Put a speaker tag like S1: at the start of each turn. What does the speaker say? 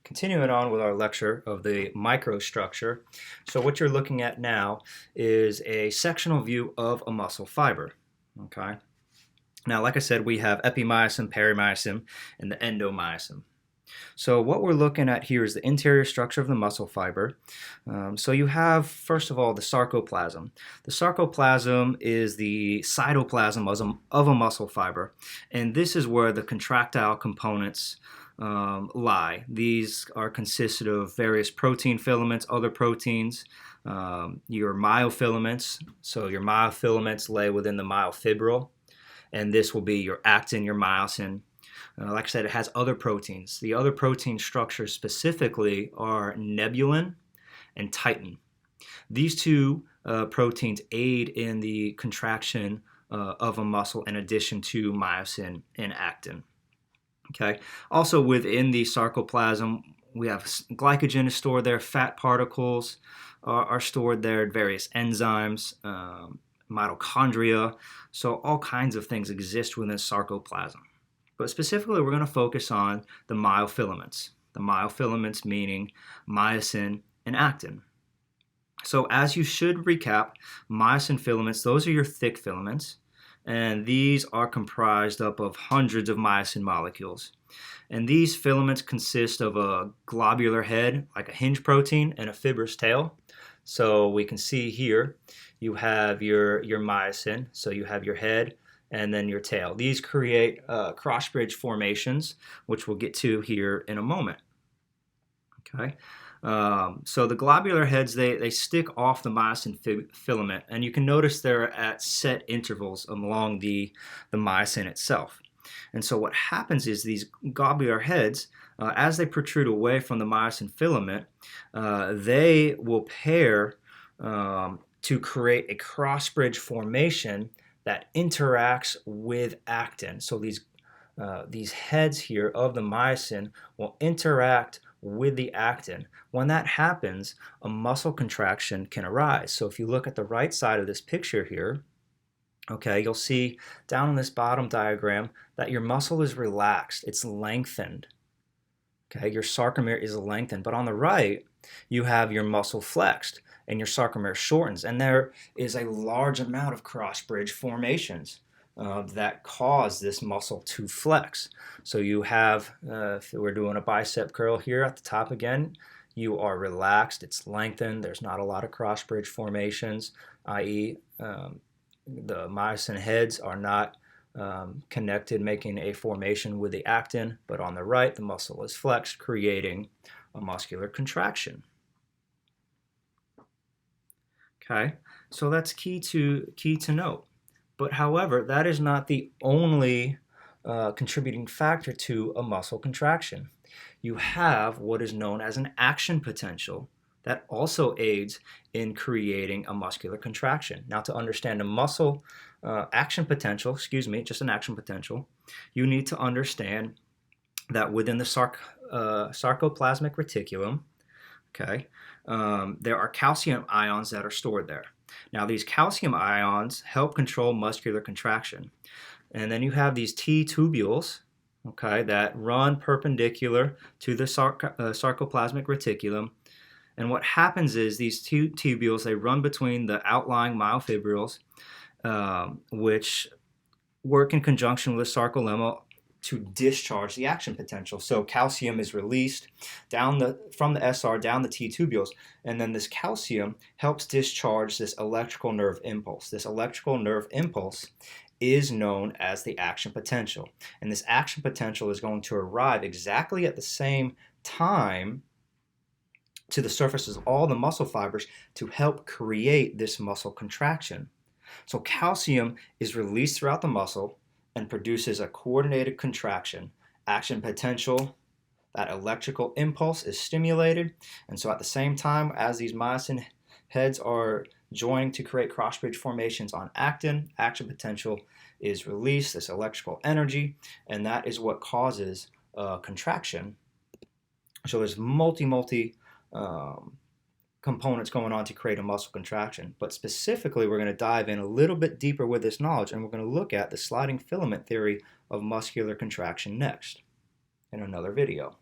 S1: Continuing on with our lecture of the microstructure. So what you're looking at now is a sectional view of a muscle fiber. Okay. Now, like I said, we have epimyosin, perimyosin, and the endomyosin. So what we're looking at here is the interior structure of the muscle fiber. So you have, first of all, the sarcoplasm. The sarcoplasm is the cytoplasm of a muscle fiber, and this is where the contractile components lie. These are consisted of various protein filaments, other proteins, your myofilaments. So your myofilaments lay within the myofibril, and this will be your actin, your myosin. Like I said, it has other proteins. The other protein structures specifically are nebulin and titin. These two proteins aid in the contraction of a muscle in addition to myosin and actin. Okay. Also within the sarcoplasm, we have glycogen is stored there, fat particles are stored there, various enzymes, mitochondria. So all kinds of things exist within the sarcoplasm. But specifically, we're going to focus on the myofilaments. The myofilaments meaning myosin and actin. So as you should recap, myosin filaments, those are your thick filaments, and these are comprised up of hundreds of myosin molecules. And these filaments consist of a globular head, like a hinge protein, and a fibrous tail. So we can see here, you have your myosin, so you have your head, and then your tail. These create cross-bridge formations, which we'll get to here in a moment. Okay, so the globular heads, they stick off the myosin filament, and you can notice they're at set intervals along the myosin itself. And so what happens is these globular heads, as they protrude away from the myosin filament, they will pair to create a cross-bridge formation that interacts with actin. So these heads here of the myosin will interact with the actin. When that happens, a muscle contraction can arise. So if you look at the right side of this picture here, okay, you'll see down in this bottom diagram that your muscle is relaxed, it's lengthened. Okay, your sarcomere is lengthened, but on the right, you have your muscle flexed and your sarcomere shortens, and there is a large amount of cross-bridge formations that cause this muscle to flex. So you have, if we're doing a bicep curl here at the top again, you are relaxed, it's lengthened, there's not a lot of cross-bridge formations, i.e. The myosin heads are not connected, making a formation with the actin, but on the right, the muscle is flexed, creating a muscular contraction. Okay, so that's key to note. But however, that is not the only contributing factor to a muscle contraction. You have what is known as an action potential that also aids in creating a muscular contraction. Now, to understand a muscle action potential, just an action potential, you need to understand that within the sarcoplasmic reticulum, okay, there are calcium ions that are stored there. Now, these calcium ions help control muscular contraction. And then you have these T tubules, okay, that run perpendicular to the sarcoplasmic reticulum. And what happens is these two tubules, they run between the outlying myofibrils, which work in conjunction with the sarcolemma to discharge the action potential. So calcium is released from the SR down the T tubules, and then this calcium helps discharge this electrical nerve impulse. This electrical nerve impulse is known as the action potential. And this action potential is going to arrive exactly at the same time to the surfaces of all the muscle fibers to help create this muscle contraction. So calcium is released throughout the muscle and produces a coordinated contraction. Action potential, that electrical impulse is stimulated, and so at the same time as these myosin heads are joining to create cross-bridge formations on actin, action potential is released, this electrical energy, and that is what causes contraction. So there's multi components going on to create a muscle contraction. But specifically, we're going to dive in a little bit deeper with this knowledge, and we're going to look at the sliding filament theory of muscular contraction next in another video.